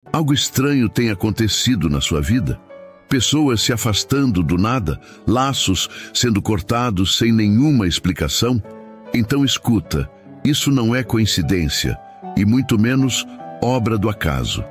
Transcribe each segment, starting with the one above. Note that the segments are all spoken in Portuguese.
Algo estranho tem acontecido na sua vida? Pessoas se afastando do nada, laços sendo cortados sem nenhuma explicação? Então escuta, isso não é coincidência, e muito menos obra do acaso.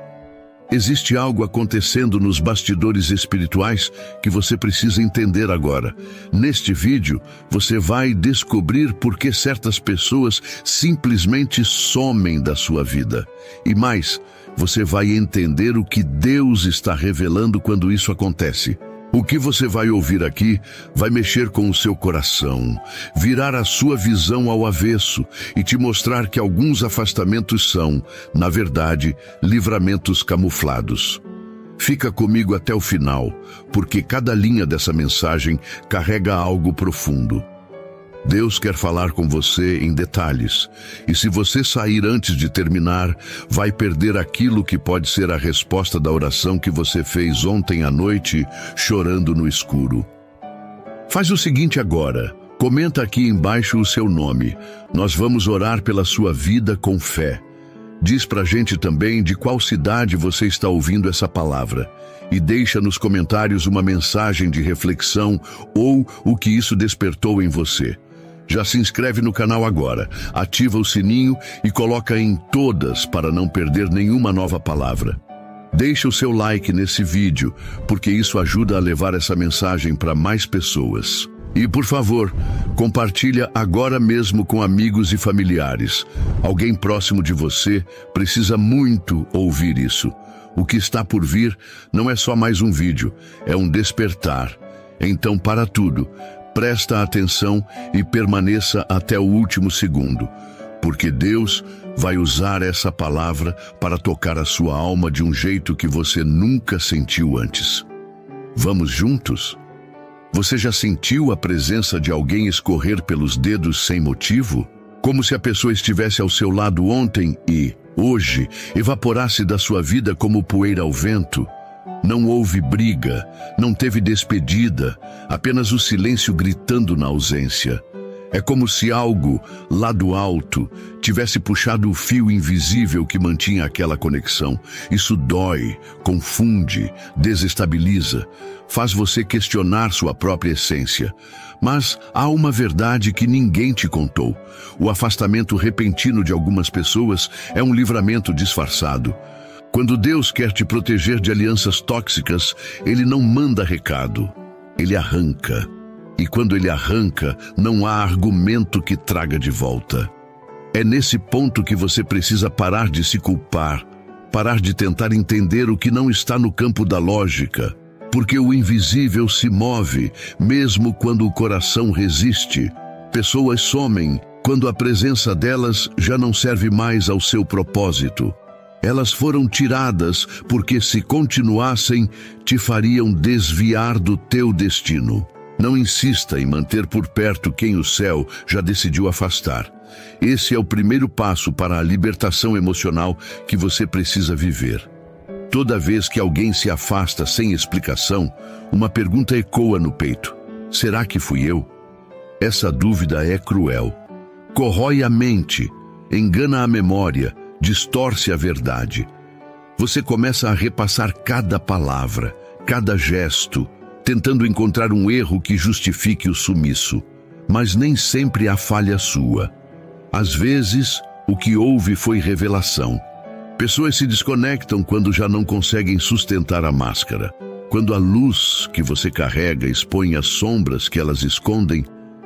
Existe algo acontecendo nos bastidores espirituais que você precisa entender agora. Neste vídeo, você vai descobrir por que certas pessoas simplesmente somem da sua vida. E mais, você vai entender o que Deus está revelando quando isso acontece. O que você vai ouvir aqui vai mexer com o seu coração, virar a sua visão ao avesso e te mostrar que alguns afastamentos são, na verdade, livramentos camuflados. Fica comigo até o final, porque cada linha dessa mensagem carrega algo profundo. Deus quer falar com você em detalhes, e se você sair antes de terminar, vai perder aquilo que pode ser a resposta da oração que você fez ontem à noite, chorando no escuro. Faz o seguinte agora, comenta aqui embaixo o seu nome. Nós vamos orar pela sua vida com fé. Diz pra gente também de qual cidade você está ouvindo essa palavra. E deixa nos comentários uma mensagem de reflexão ou o que isso despertou em você. Já se inscreve no canal agora, ativa o sininho e coloca em todas para não perder nenhuma nova palavra. Deixa o seu like nesse vídeo, porque isso ajuda a levar essa mensagem para mais pessoas. E, por favor, compartilha agora mesmo com amigos e familiares. Alguém próximo de você precisa muito ouvir isso. O que está por vir não é só mais um vídeo, é um despertar. Então, para tudo, presta atenção e permaneça até o último segundo, porque Deus vai usar essa palavra para tocar a sua alma de um jeito que você nunca sentiu antes. Vamos juntos? Você já sentiu a presença de alguém escorrer pelos dedos sem motivo? Como se a pessoa estivesse ao seu lado ontem e, hoje, evaporasse da sua vida como poeira ao vento? Não houve briga, não teve despedida, apenas o silêncio gritando na ausência. É como se algo, lá do alto, tivesse puxado o fio invisível que mantinha aquela conexão. Isso dói, confunde, desestabiliza, faz você questionar sua própria essência. Mas há uma verdade que ninguém te contou. O afastamento repentino de algumas pessoas é um livramento disfarçado. Quando Deus quer te proteger de alianças tóxicas, Ele não manda recado, Ele arranca. E quando Ele arranca, não há argumento que traga de volta. É nesse ponto que você precisa parar de se culpar, parar de tentar entender o que não está no campo da lógica, porque o invisível se move, mesmo quando o coração resiste. Pessoas somem quando a presença delas já não serve mais ao seu propósito. Elas foram tiradas porque, se continuassem, te fariam desviar do teu destino. Não insista em manter por perto quem o céu já decidiu afastar. Esse é o primeiro passo para a libertação emocional que você precisa viver. Toda vez que alguém se afasta sem explicação, uma pergunta ecoa no peito. Será que fui eu? Essa dúvida é cruel. Corrói a mente, engana a memória, distorce a verdade. Você começa a repassar cada palavra, cada gesto, tentando encontrar um erro que justifique o sumiço. Mas nem sempre há falha sua. Às vezes, o que houve foi revelação. Pessoas se desconectam quando já não conseguem sustentar a máscara. Quando a luz que você carrega expõe as sombras que elas escondem,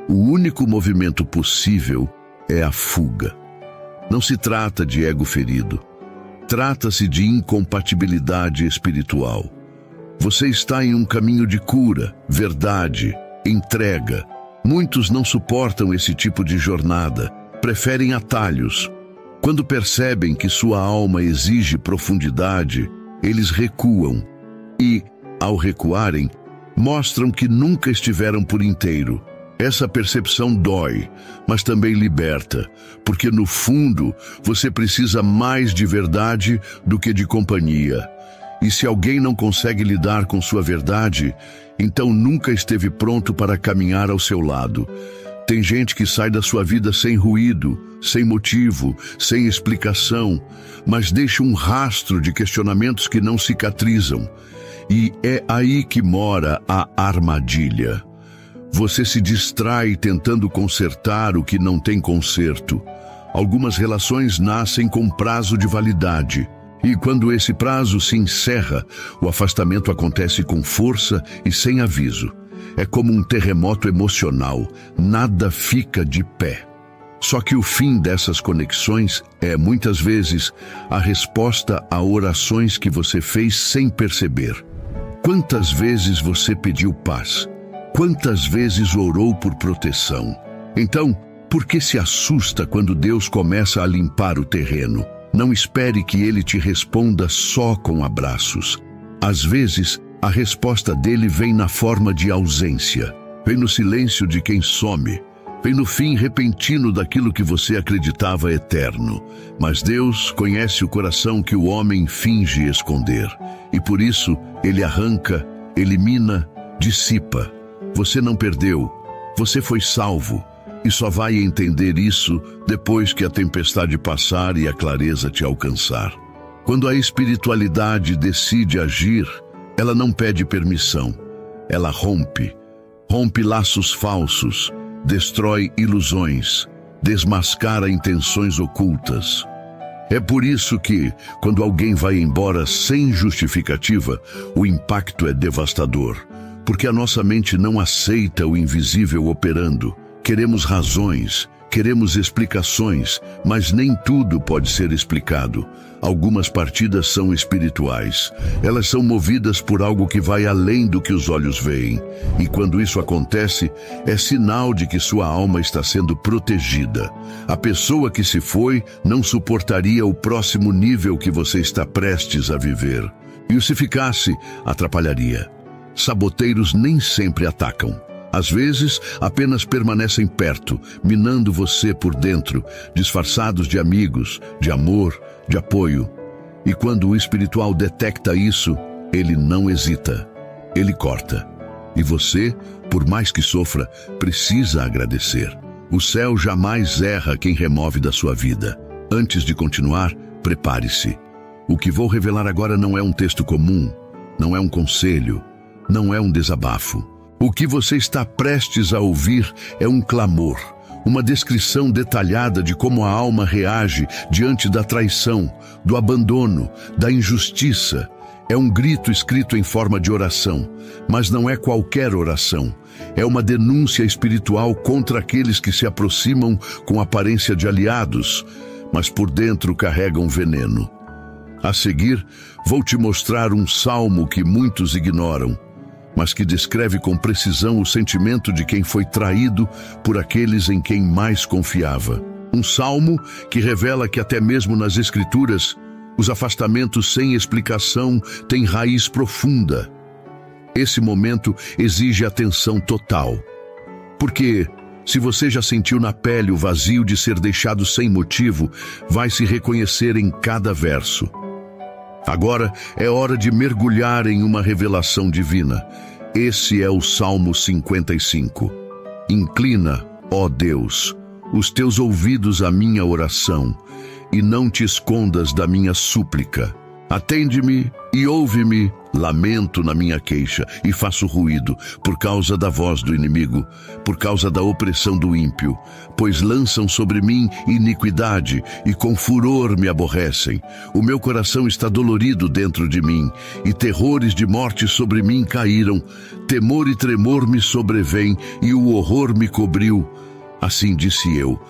o único movimento possível é a fuga. Não se trata de ego ferido. Trata-se de incompatibilidade espiritual. Você está em um caminho de cura, verdade, entrega. Muitos não suportam esse tipo de jornada, preferem atalhos. Quando percebem que sua alma exige profundidade, eles recuam. E, ao recuarem, mostram que nunca estiveram por inteiro. Essa percepção dói, mas também liberta, porque no fundo você precisa mais de verdade do que de companhia. E se alguém não consegue lidar com sua verdade, então nunca esteve pronto para caminhar ao seu lado. Tem gente que sai da sua vida sem ruído, sem motivo, sem explicação, mas deixa um rastro de questionamentos que não cicatrizam. E é aí que mora a armadilha. Você se distrai tentando consertar o que não tem conserto. Algumas relações nascem com prazo de validade. E quando esse prazo se encerra, o afastamento acontece com força e sem aviso. É como um terremoto emocional, nada fica de pé. Só que o fim dessas conexões é, muitas vezes, a resposta a orações que você fez sem perceber. Quantas vezes você pediu paz? Quantas vezes orou por proteção? Então, por que se assusta quando Deus começa a limpar o terreno? Não espere que Ele te responda só com abraços. Às vezes, a resposta dele vem na forma de ausência, vem no silêncio de quem some, vem no fim repentino daquilo que você acreditava eterno. Mas Deus conhece o coração que o homem finge esconder, e por isso Ele arranca, elimina, dissipa. Você não perdeu, você foi salvo, e só vai entender isso depois que a tempestade passar e a clareza te alcançar. Quando a espiritualidade decide agir, ela não pede permissão, ela rompe laços falsos, destrói ilusões, desmascara intenções ocultas. É por isso que, quando alguém vai embora sem justificativa, o impacto é devastador, porque a nossa mente não aceita o invisível operando. Queremos razões, queremos explicações, mas nem tudo pode ser explicado. Algumas partidas são espirituais. Elas são movidas por algo que vai além do que os olhos veem. E quando isso acontece, é sinal de que sua alma está sendo protegida. A pessoa que se foi não suportaria o próximo nível que você está prestes a viver. E se ficasse, atrapalharia. Saboteiros nem sempre atacam. Às vezes, apenas permanecem perto, minando você por dentro, disfarçados de amigos, de amor, de apoio. E quando o espiritual detecta isso, ele não hesita, ele corta. E você, por mais que sofra, precisa agradecer. O céu jamais erra quem remove da sua vida. Antes de continuar, prepare-se. O que vou revelar agora não é um texto comum, não é um conselho, não é um desabafo. O que você está prestes a ouvir é um clamor, uma descrição detalhada de como a alma reage diante da traição, do abandono, da injustiça. É um grito escrito em forma de oração, mas não é qualquer oração. É uma denúncia espiritual contra aqueles que se aproximam com aparência de aliados, mas por dentro carregam veneno. A seguir, vou te mostrar um salmo que muitos ignoram, mas que descreve com precisão o sentimento de quem foi traído por aqueles em quem mais confiava. Um salmo que revela que até mesmo nas Escrituras, os afastamentos sem explicação têm raiz profunda. Esse momento exige atenção total, porque se você já sentiu na pele o vazio de ser deixado sem motivo, vai se reconhecer em cada verso. Agora é hora de mergulhar em uma revelação divina. Esse é o Salmo 55. Inclina, ó Deus, os teus ouvidos à minha oração, e não te escondas da minha súplica. Atende-me e ouve-me, lamento na minha queixa e faço ruído por causa da voz do inimigo, por causa da opressão do ímpio, pois lançam sobre mim iniquidade e com furor me aborrecem. O meu coração está dolorido dentro de mim e terrores de morte sobre mim caíram. Temor e tremor me sobrevêm e o horror me cobriu. Assim disse eu: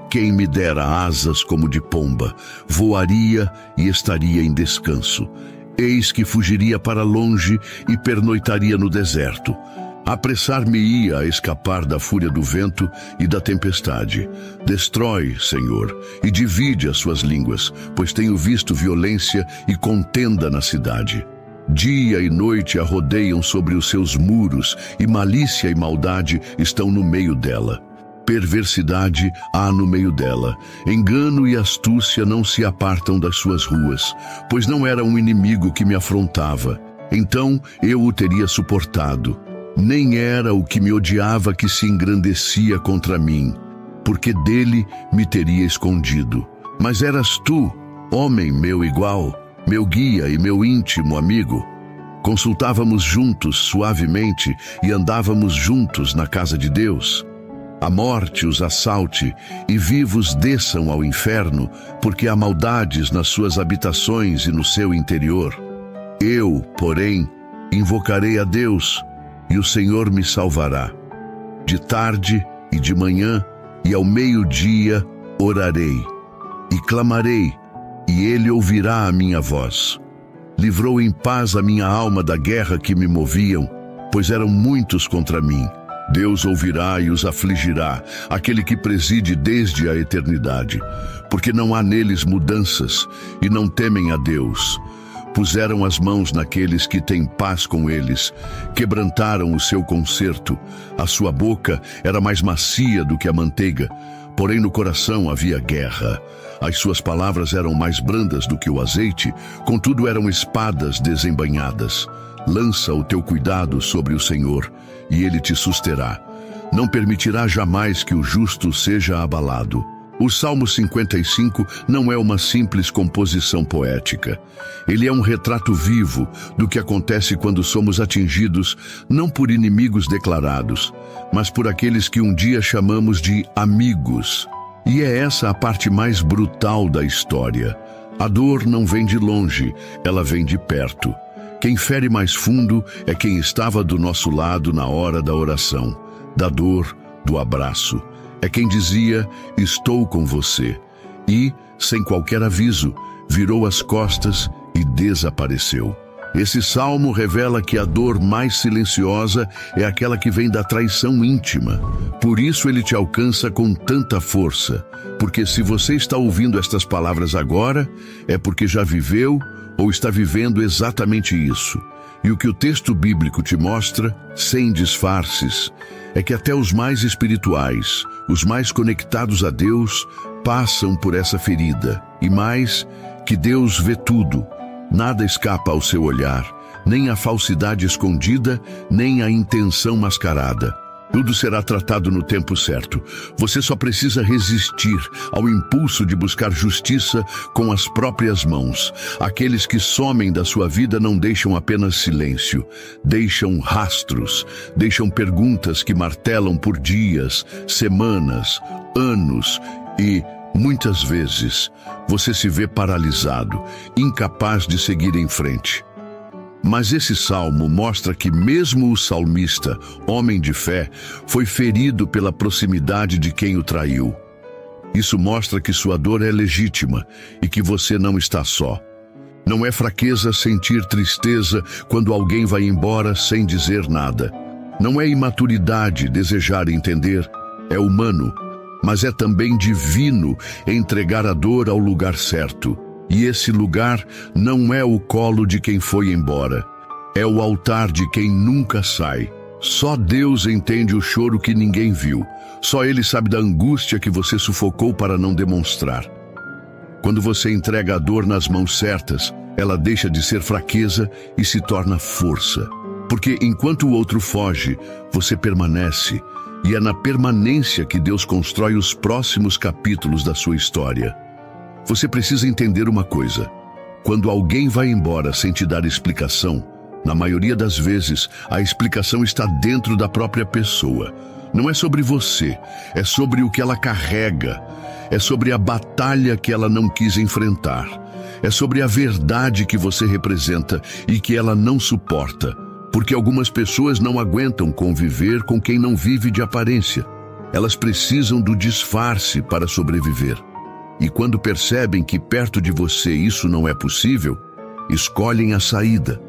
quem me dera asas como de pomba, voaria e estaria em descanso. Eis que fugiria para longe e pernoitaria no deserto. Apressar-me-ia a escapar da fúria do vento e da tempestade. Destrói, Senhor, e divide as suas línguas, pois tenho visto violência e contenda na cidade. Dia e noite a rodeiam sobre os seus muros, e malícia e maldade estão no meio dela. Perversidade há no meio dela. Engano e astúcia não se apartam das suas ruas, pois não era um inimigo que me afrontava. Então eu o teria suportado. Nem era o que me odiava que se engrandecia contra mim, porque dele me teria escondido. Mas eras tu, homem meu igual, meu guia e meu íntimo amigo. Consultávamos juntos suavemente e andávamos juntos na casa de Deus. A morte os assalte e vivos desçam ao inferno, porque há maldades nas suas habitações e no seu interior. Eu, porém, invocarei a Deus, e o Senhor me salvará. De tarde e de manhã e ao meio-dia orarei, e clamarei, e ele ouvirá a minha voz. Livrou em paz a minha alma da guerra que me moviam, pois eram muitos contra mim. Deus ouvirá e os afligirá, aquele que preside desde a eternidade, porque não há neles mudanças e não temem a Deus. Puseram as mãos naqueles que têm paz com eles, quebrantaram o seu concerto. A sua boca era mais macia do que a manteiga, porém no coração havia guerra. As suas palavras eram mais brandas do que o azeite, contudo eram espadas desembainhadas. Lança o teu cuidado sobre o Senhor, e ele te susterá. Não permitirá jamais que o justo seja abalado. O Salmo 55 não é uma simples composição poética. Ele é um retrato vivo do que acontece quando somos atingidos não por inimigos declarados, mas por aqueles que um dia chamamos de amigos. E é essa a parte mais brutal da história. A dor não vem de longe, ela vem de perto. Quem fere mais fundo é quem estava do nosso lado na hora da oração, da dor, do abraço. É quem dizia, estou com você. E, sem qualquer aviso, virou as costas e desapareceu. Esse salmo revela que a dor mais silenciosa é aquela que vem da traição íntima. Por isso ele te alcança com tanta força. Porque se você está ouvindo estas palavras agora, é porque já viveu ou está vivendo exatamente isso. E o que o texto bíblico te mostra, sem disfarces, é que até os mais espirituais, os mais conectados a Deus, passam por essa ferida. E mais, que Deus vê tudo. Nada escapa ao seu olhar, nem a falsidade escondida, nem a intenção mascarada. Tudo será tratado no tempo certo. Você só precisa resistir ao impulso de buscar justiça com as próprias mãos. Aqueles que somem da sua vida não deixam apenas silêncio, deixam rastros, deixam perguntas que martelam por dias, semanas, anos e, muitas vezes, você se vê paralisado, incapaz de seguir em frente. Mas esse salmo mostra que mesmo o salmista, homem de fé, foi ferido pela proximidade de quem o traiu. Isso mostra que sua dor é legítima e que você não está só. Não é fraqueza sentir tristeza quando alguém vai embora sem dizer nada. Não é imaturidade desejar entender, é humano, mas é também divino entregar a dor ao lugar certo. E esse lugar não é o colo de quem foi embora, é o altar de quem nunca sai. Só Deus entende o choro que ninguém viu. Só Ele sabe da angústia que você sufocou para não demonstrar. Quando você entrega a dor nas mãos certas, ela deixa de ser fraqueza e se torna força. Porque enquanto o outro foge, você permanece. E é na permanência que Deus constrói os próximos capítulos da sua história. Você precisa entender uma coisa. Quando alguém vai embora sem te dar explicação, na maioria das vezes, a explicação está dentro da própria pessoa. Não é sobre você, é sobre o que ela carrega. É sobre a batalha que ela não quis enfrentar. É sobre a verdade que você representa e que ela não suporta. Porque algumas pessoas não aguentam conviver com quem não vive de aparência. Elas precisam do disfarce para sobreviver. E quando percebem que perto de você isso não é possível, escolhem a saída.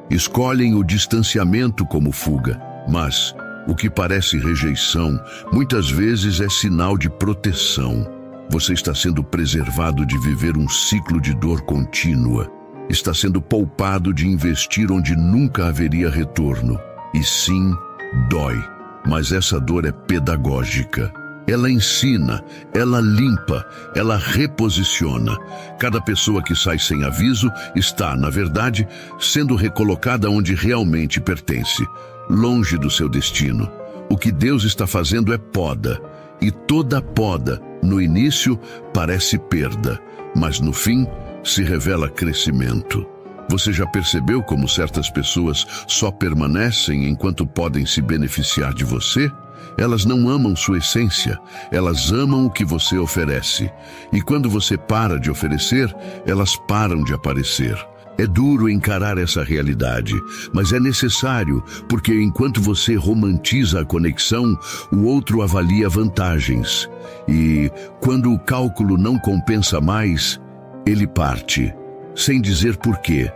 Escolhem o distanciamento como fuga. Mas o que parece rejeição, muitas vezes é sinal de proteção. Você está sendo preservado de viver um ciclo de dor contínua. Está sendo poupado de investir onde nunca haveria retorno. E sim, dói. Mas essa dor é pedagógica. Ela ensina, ela limpa, ela reposiciona. Cada pessoa que sai sem aviso está, na verdade, sendo recolocada onde realmente pertence, longe do seu destino. O que Deus está fazendo é poda, e toda poda, no início, parece perda, mas no fim, se revela crescimento. Você já percebeu como certas pessoas só permanecem enquanto podem se beneficiar de você? Elas não amam sua essência, elas amam o que você oferece. E quando você para de oferecer, elas param de aparecer. É duro encarar essa realidade, mas é necessário, porque enquanto você romantiza a conexão, o outro avalia vantagens. E quando o cálculo não compensa mais, ele parte, sem dizer porquê,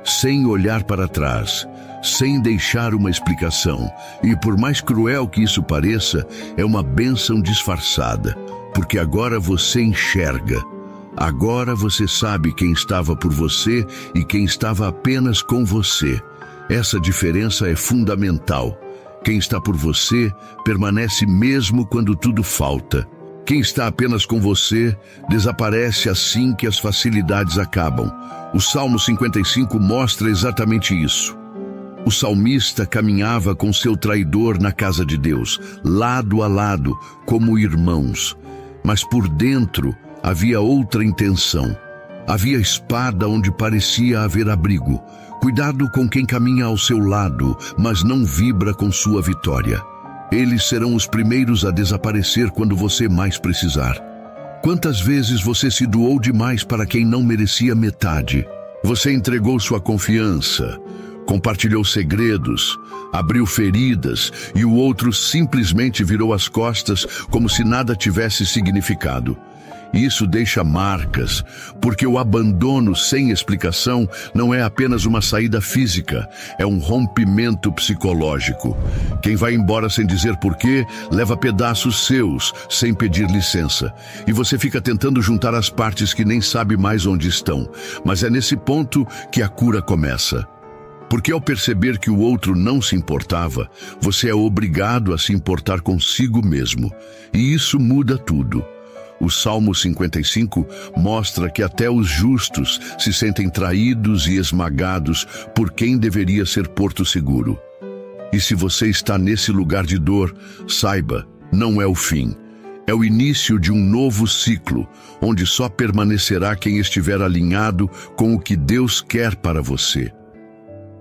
sem olhar para trás, sem deixar uma explicação. E por mais cruel que isso pareça, é uma bênção disfarçada, porque agora você enxerga. Agora você sabe quem estava por você e quem estava apenas com você. Essa diferença é fundamental. Quem está por você permanece mesmo quando tudo falta. Quem está apenas com você desaparece assim que as facilidades acabam. O Salmo 55 mostra exatamente isso. O salmista caminhava com seu traidor na casa de Deus, lado a lado, como irmãos. Mas por dentro havia outra intenção. Havia espada onde parecia haver abrigo. Cuidado com quem caminha ao seu lado, mas não vibra com sua vitória. Eles serão os primeiros a desaparecer quando você mais precisar. Quantas vezes você se doou demais para quem não merecia metade? Você entregou sua confiança, compartilhou segredos, abriu feridas e o outro simplesmente virou as costas como se nada tivesse significado. Isso deixa marcas, porque o abandono sem explicação não é apenas uma saída física, é um rompimento psicológico. Quem vai embora sem dizer porquê, leva pedaços seus, sem pedir licença. E você fica tentando juntar as partes que nem sabe mais onde estão. Mas é nesse ponto que a cura começa. Porque ao perceber que o outro não se importava, você é obrigado a se importar consigo mesmo. E isso muda tudo. O Salmo 55 mostra que até os justos se sentem traídos e esmagados por quem deveria ser porto seguro. E se você está nesse lugar de dor, saiba, não é o fim. É o início de um novo ciclo, onde só permanecerá quem estiver alinhado com o que Deus quer para você.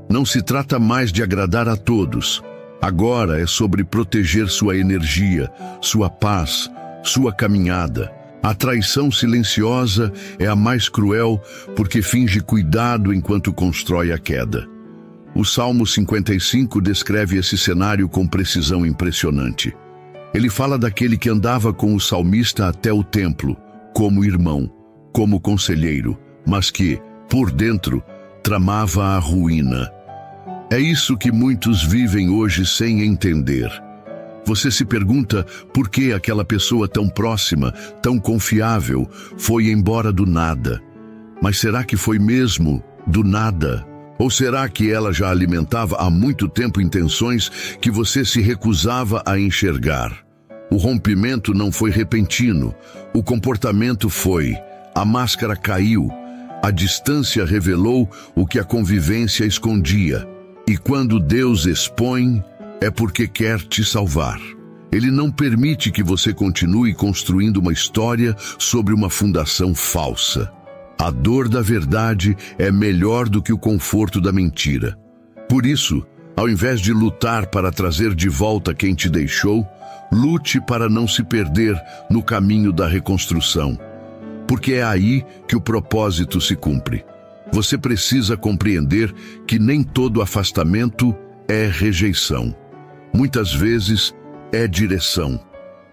Não se trata mais de agradar a todos. Agora é sobre proteger sua energia, sua paz, sua caminhada. A traição silenciosa é a mais cruel porque finge cuidado enquanto constrói a queda. O Salmo 55 descreve esse cenário com precisão impressionante. Ele fala daquele que andava com o salmista até o templo, como irmão, como conselheiro, mas que, por dentro, tramava a ruína. É isso que muitos vivem hoje sem entender. Você se pergunta por que aquela pessoa tão próxima, tão confiável, foi embora do nada. Mas será que foi mesmo do nada? Ou será que ela já alimentava há muito tempo intenções que você se recusava a enxergar? O rompimento não foi repentino, o comportamento foi. A máscara caiu, a distância revelou o que a convivência escondia. E quando Deus expõe, é porque quer te salvar. Ele não permite que você continue construindo uma história sobre uma fundação falsa. A dor da verdade é melhor do que o conforto da mentira. Por isso, ao invés de lutar para trazer de volta quem te deixou, lute para não se perder no caminho da reconstrução. Porque é aí que o propósito se cumpre. Você precisa compreender que nem todo afastamento é rejeição. Muitas vezes é direção.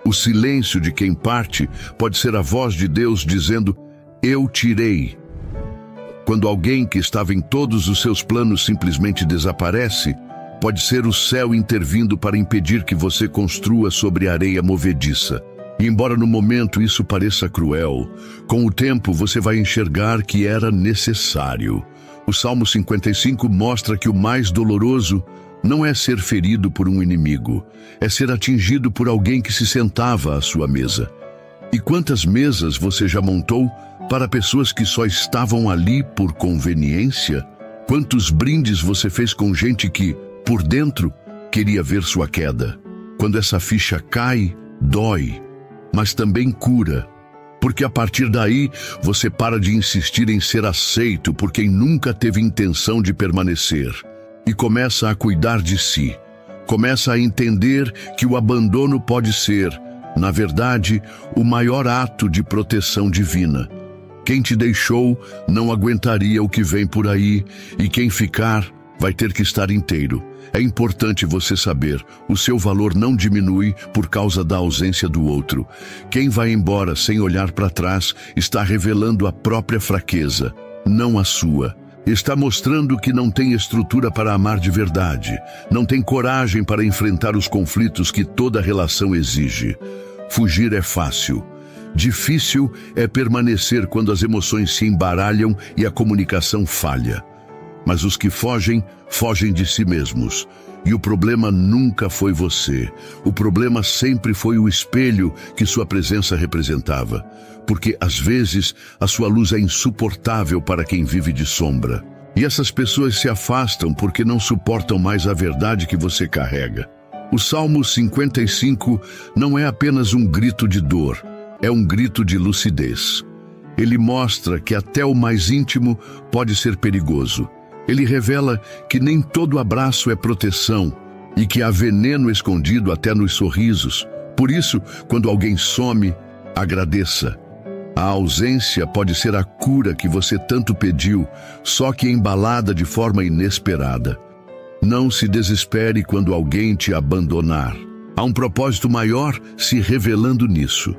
O silêncio de quem parte pode ser a voz de Deus dizendo: eu tirei. Quando alguém que estava em todos os seus planos simplesmente desaparece, pode ser o céu intervindo para impedir que você construa sobre areia movediça. E embora no momento isso pareça cruel, com o tempo você vai enxergar que era necessário. O Salmo 55 mostra que o mais doloroso não é ser ferido por um inimigo, é ser atingido por alguém que se sentava à sua mesa. E quantas mesas você já montou para pessoas que só estavam ali por conveniência? Quantos brindes você fez com gente que, por dentro, queria ver sua queda? Quando essa ficha cai, dói, mas também cura. Porque a partir daí, você para de insistir em ser aceito por quem nunca teve intenção de permanecer. E começa a cuidar de si. Começa a entender que o abandono pode ser, na verdade, o maior ato de proteção divina. Quem te deixou não aguentaria o que vem por aí, e quem ficar vai ter que estar inteiro. É importante você saber, o seu valor não diminui por causa da ausência do outro. Quem vai embora sem olhar para trás está revelando a própria fraqueza, não a sua. Está mostrando que não tem estrutura para amar de verdade, não tem coragem para enfrentar os conflitos que toda relação exige. Fugir é fácil. Difícil é permanecer quando as emoções se embaralham e a comunicação falha. Mas os que fogem, fogem de si mesmos. E o problema nunca foi você. O problema sempre foi o espelho que sua presença representava. Porque, às vezes, a sua luz é insuportável para quem vive de sombra. E essas pessoas se afastam porque não suportam mais a verdade que você carrega. O Salmo 55 não é apenas um grito de dor, é um grito de lucidez. Ele mostra que até o mais íntimo pode ser perigoso. Ele revela que nem todo abraço é proteção e que há veneno escondido até nos sorrisos. Por isso, quando alguém some, agradeça. A ausência pode ser a cura que você tanto pediu, só que embalada de forma inesperada. Não se desespere quando alguém te abandonar. Há um propósito maior se revelando nisso.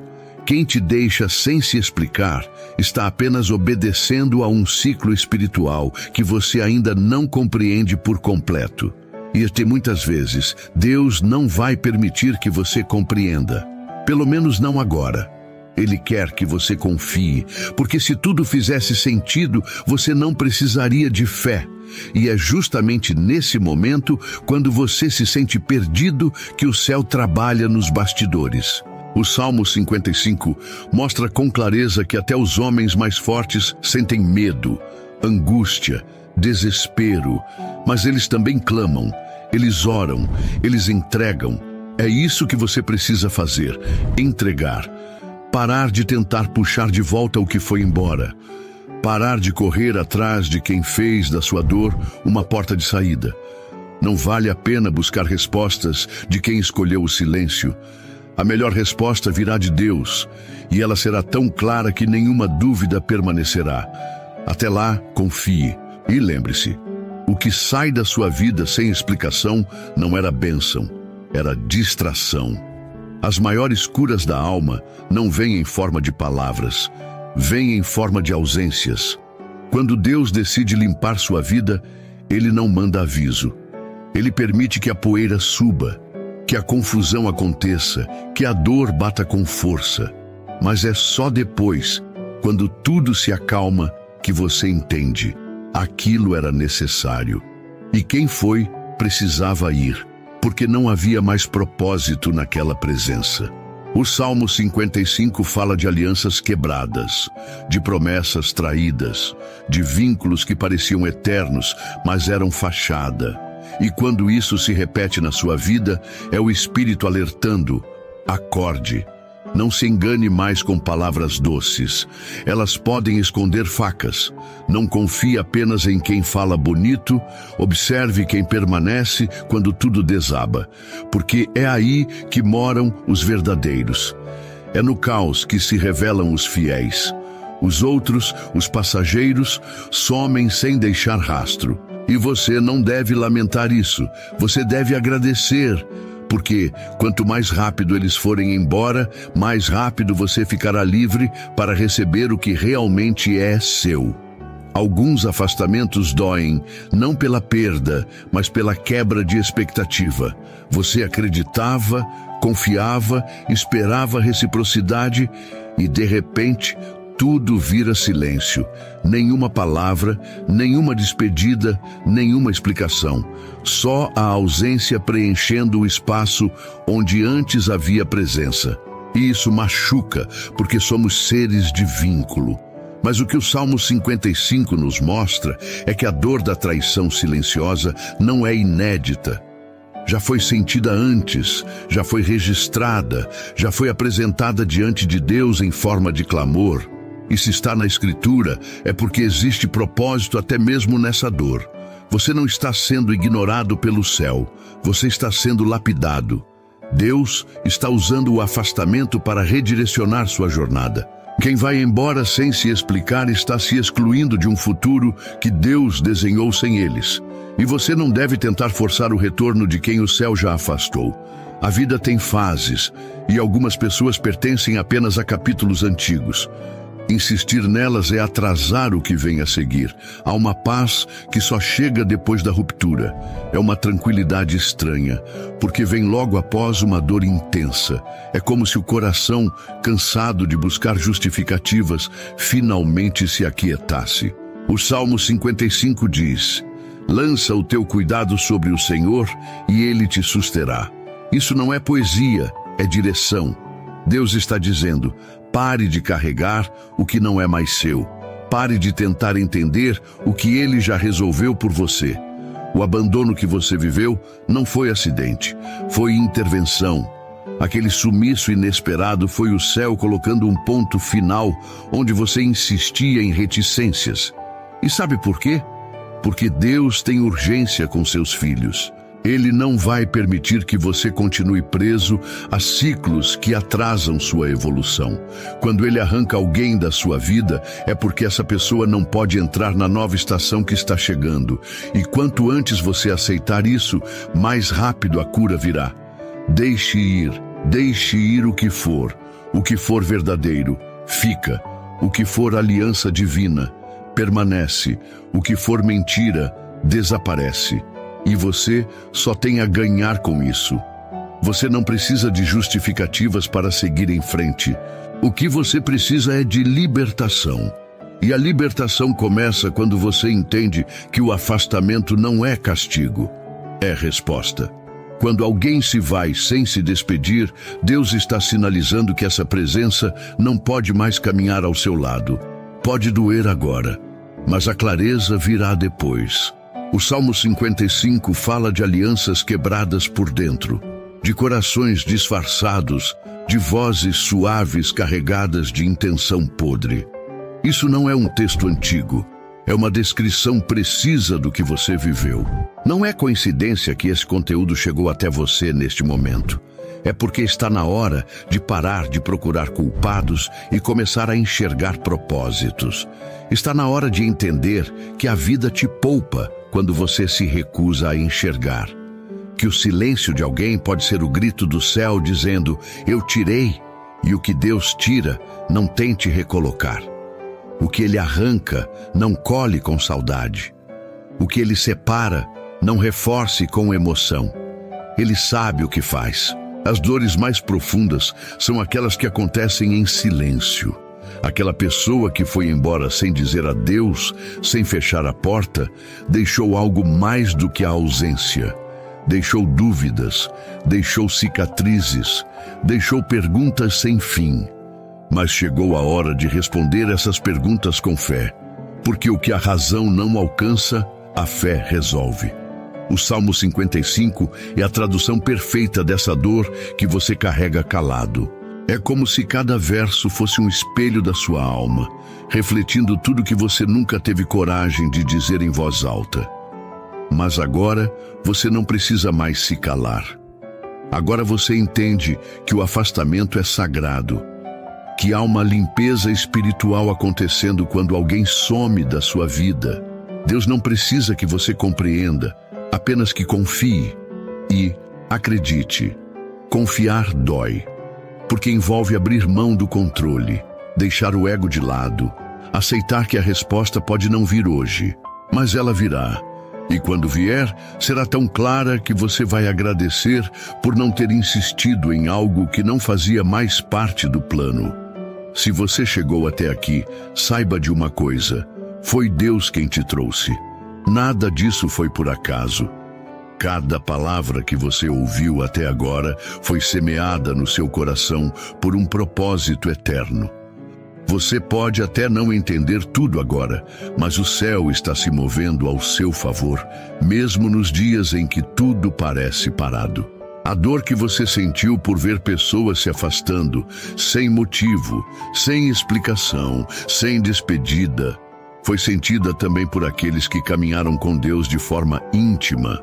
Quem te deixa sem se explicar está apenas obedecendo a um ciclo espiritual que você ainda não compreende por completo. E muitas vezes, Deus não vai permitir que você compreenda. Pelo menos não agora. Ele quer que você confie, porque se tudo fizesse sentido, você não precisaria de fé. E é justamente nesse momento, quando você se sente perdido, que o céu trabalha nos bastidores. O Salmo 55 mostra com clareza que até os homens mais fortes sentem medo, angústia, desespero, mas eles também clamam, eles oram, eles entregam. É isso que você precisa fazer, entregar. Parar de tentar puxar de volta o que foi embora. Parar de correr atrás de quem fez da sua dor uma porta de saída. Não vale a pena buscar respostas de quem escolheu o silêncio. A melhor resposta virá de Deus, e ela será tão clara que nenhuma dúvida permanecerá. Até lá, confie. E lembre-se, o que sai da sua vida sem explicação não era bênção, era distração. As maiores curas da alma não vêm em forma de palavras, vêm em forma de ausências. Quando Deus decide limpar sua vida, Ele não manda aviso. Ele permite que a poeira suba, que a confusão aconteça, que a dor bata com força. Mas é só depois, quando tudo se acalma, que você entende. Aquilo era necessário. E quem foi, precisava ir, porque não havia mais propósito naquela presença. O Salmo 55 fala de alianças quebradas, de promessas traídas, de vínculos que pareciam eternos, mas eram fachada. E quando isso se repete na sua vida, é o Espírito alertando: acorde. Não se engane mais com palavras doces. Elas podem esconder facas. Não confie apenas em quem fala bonito. Observe quem permanece quando tudo desaba. Porque é aí que moram os verdadeiros. É no caos que se revelam os fiéis. Os outros, os passageiros, somem sem deixar rastro. E você não deve lamentar isso. Você deve agradecer. Porque quanto mais rápido eles forem embora, mais rápido você ficará livre para receber o que realmente é seu. Alguns afastamentos doem, não pela perda, mas pela quebra de expectativa. Você acreditava, confiava, esperava reciprocidade e, de repente, tudo vira silêncio. Nenhuma palavra, nenhuma despedida, nenhuma explicação. Só a ausência preenchendo o espaço onde antes havia presença. E isso machuca, porque somos seres de vínculo. Mas o que o Salmo 55 nos mostra é que a dor da traição silenciosa não é inédita. Já foi sentida antes, já foi registrada, já foi apresentada diante de Deus em forma de clamor. E se está na Escritura, é porque existe propósito até mesmo nessa dor. Você não está sendo ignorado pelo céu, você está sendo lapidado. Deus está usando o afastamento para redirecionar sua jornada. Quem vai embora sem se explicar está se excluindo de um futuro que Deus desenhou sem eles. E você não deve tentar forçar o retorno de quem o céu já afastou. A vida tem fases, e algumas pessoas pertencem apenas a capítulos antigos. Insistir nelas é atrasar o que vem a seguir. Há uma paz que só chega depois da ruptura. É uma tranquilidade estranha, porque vem logo após uma dor intensa. É como se o coração, cansado de buscar justificativas, finalmente se aquietasse. O Salmo 55 diz: lança o teu cuidado sobre o Senhor e Ele te susterá. Isso não é poesia, é direção. Deus está dizendo: pare de carregar o que não é mais seu. Pare de tentar entender o que Ele já resolveu por você. O abandono que você viveu não foi acidente, foi intervenção. Aquele sumiço inesperado foi o céu colocando um ponto final onde você insistia em reticências. E sabe por quê? Porque Deus tem urgência com seus filhos. Ele não vai permitir que você continue preso a ciclos que atrasam sua evolução. Quando Ele arranca alguém da sua vida, é porque essa pessoa não pode entrar na nova estação que está chegando. E quanto antes você aceitar isso, mais rápido a cura virá. Deixe ir o que for verdadeiro, fica. O que for aliança divina, permanece. O que for mentira, desaparece. E você só tem a ganhar com isso. Você não precisa de justificativas para seguir em frente. O que você precisa é de libertação. E a libertação começa quando você entende que o afastamento não é castigo, é resposta. Quando alguém se vai sem se despedir, Deus está sinalizando que essa presença não pode mais caminhar ao seu lado. Pode doer agora, mas a clareza virá depois. O Salmo 55 fala de alianças quebradas por dentro, de corações disfarçados, de vozes suaves carregadas de intenção podre. Isso não é um texto antigo, é uma descrição precisa do que você viveu. Não é coincidência que esse conteúdo chegou até você neste momento. É porque está na hora de parar de procurar culpados e começar a enxergar propósitos. Está na hora de entender que a vida te poupa quando você se recusa a enxergar. Que o silêncio de alguém pode ser o grito do céu dizendo: eu tirei, e o que Deus tira, não tente recolocar. O que Ele arranca, não colhe com saudade. O que Ele separa, não reforce com emoção. Ele sabe o que faz. As dores mais profundas são aquelas que acontecem em silêncio. Aquela pessoa que foi embora sem dizer adeus, sem fechar a porta, deixou algo mais do que a ausência. Deixou dúvidas, deixou cicatrizes, deixou perguntas sem fim. Mas chegou a hora de responder essas perguntas com fé, porque o que a razão não alcança, a fé resolve. O Salmo 55 é a tradução perfeita dessa dor que você carrega calado. É como se cada verso fosse um espelho da sua alma, refletindo tudo que você nunca teve coragem de dizer em voz alta. Mas agora você não precisa mais se calar. Agora você entende que o afastamento é sagrado, que há uma limpeza espiritual acontecendo quando alguém some da sua vida. Deus não precisa que você compreenda, apenas que confie e acredite. Confiar dói, porque envolve abrir mão do controle, deixar o ego de lado, aceitar que a resposta pode não vir hoje, mas ela virá. E quando vier, será tão clara que você vai agradecer por não ter insistido em algo que não fazia mais parte do plano. Se você chegou até aqui, saiba de uma coisa: foi Deus quem te trouxe. Nada disso foi por acaso. Cada palavra que você ouviu até agora foi semeada no seu coração por um propósito eterno. Você pode até não entender tudo agora, mas o céu está se movendo ao seu favor, mesmo nos dias em que tudo parece parado. A dor que você sentiu por ver pessoas se afastando, sem motivo, sem explicação, sem despedida, foi sentida também por aqueles que caminharam com Deus de forma íntima.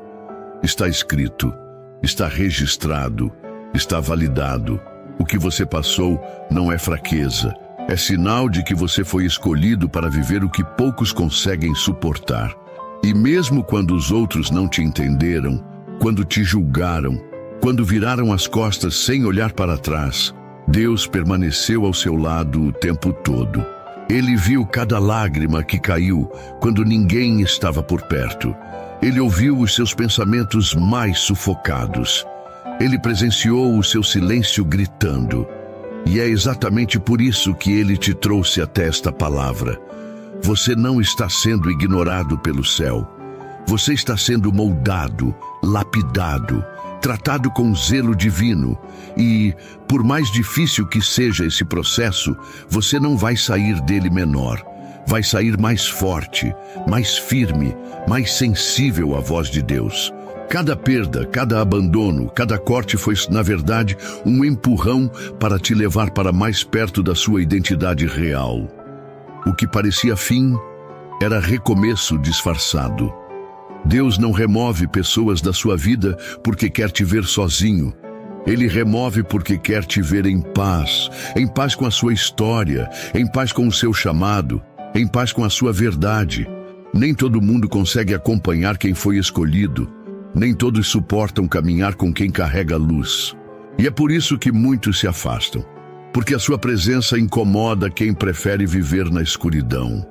Está escrito, está registrado, está validado. O que você passou não é fraqueza, é sinal de que você foi escolhido para viver o que poucos conseguem suportar. E mesmo quando os outros não te entenderam, quando te julgaram, quando viraram as costas sem olhar para trás, Deus permaneceu ao seu lado o tempo todo. Ele viu cada lágrima que caiu quando ninguém estava por perto. Ele ouviu os seus pensamentos mais sufocados. Ele presenciou o seu silêncio gritando. E é exatamente por isso que ele te trouxe até esta palavra. Você não está sendo ignorado pelo céu. Você está sendo moldado, lapidado, tratado com zelo divino. E, por mais difícil que seja esse processo, você não vai sair dele menor. Vai sair mais forte, mais firme, mais sensível à voz de Deus. Cada perda, cada abandono, cada corte foi, na verdade, um empurrão para te levar para mais perto da sua identidade real. O que parecia fim era recomeço disfarçado. Deus não remove pessoas da sua vida porque quer te ver sozinho. Ele remove porque quer te ver em paz com a sua história, em paz com o seu chamado, em paz com a sua verdade. Nem todo mundo consegue acompanhar quem foi escolhido. Nem todos suportam caminhar com quem carrega luz. E é por isso que muitos se afastam, porque a sua presença incomoda quem prefere viver na escuridão.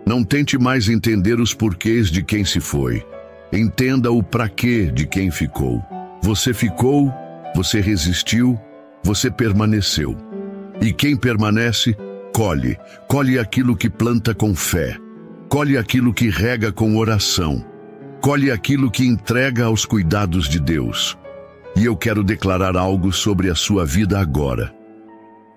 Não tente mais entender os porquês de quem se foi. Entenda o pra quê de quem ficou. Você ficou, você resistiu, você permaneceu. E quem permanece, colhe aquilo que planta com fé, colhe aquilo que rega com oração, colhe aquilo que entrega aos cuidados de Deus. E eu quero declarar algo sobre a sua vida agora.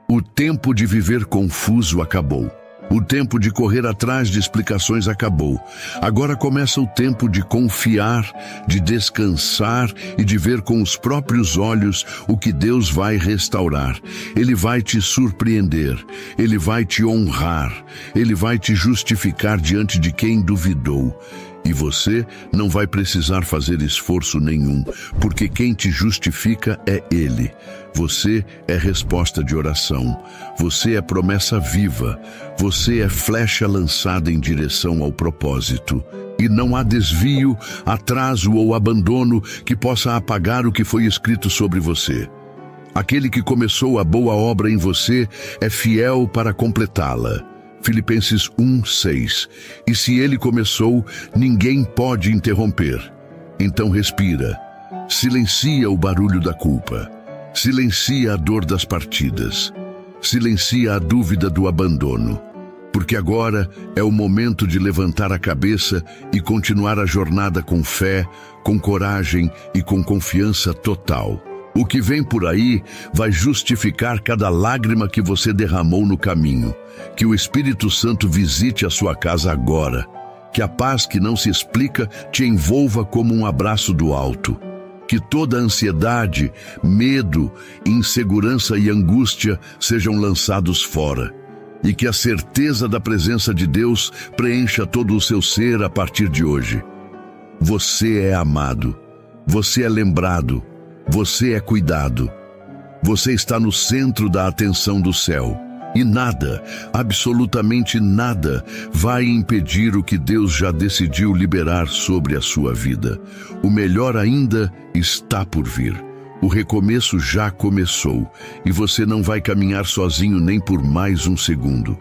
O tempo de viver confuso acabou. O tempo de correr atrás de explicações acabou. Agora começa o tempo de confiar, de descansar e de ver com os próprios olhos o que Deus vai restaurar. Ele vai te surpreender, Ele vai te honrar, Ele vai te justificar diante de quem duvidou. E você não vai precisar fazer esforço nenhum, porque quem te justifica é Ele. Você é resposta de oração. Você é promessa viva. Você é flecha lançada em direção ao propósito. E não há desvio, atraso ou abandono que possa apagar o que foi escrito sobre você. Aquele que começou a boa obra em você é fiel para completá-la. Filipenses 1:6. E se ele começou, ninguém pode interromper. Então respira. Silencia o barulho da culpa. Silencia a dor das partidas. Silencia a dúvida do abandono. Porque agora é o momento de levantar a cabeça e continuar a jornada com fé, com coragem e com confiança total. O que vem por aí vai justificar cada lágrima que você derramou no caminho. Que o Espírito Santo visite a sua casa agora. Que a paz que não se explica te envolva como um abraço do alto. Que toda ansiedade, medo, insegurança e angústia sejam lançados fora. E que a certeza da presença de Deus preencha todo o seu ser a partir de hoje. Você é amado. Você é lembrado. Você é cuidado. Você está no centro da atenção do céu. E nada, absolutamente nada, vai impedir o que Deus já decidiu liberar sobre a sua vida. O melhor ainda está por vir. O recomeço já começou e você não vai caminhar sozinho nem por mais um segundo.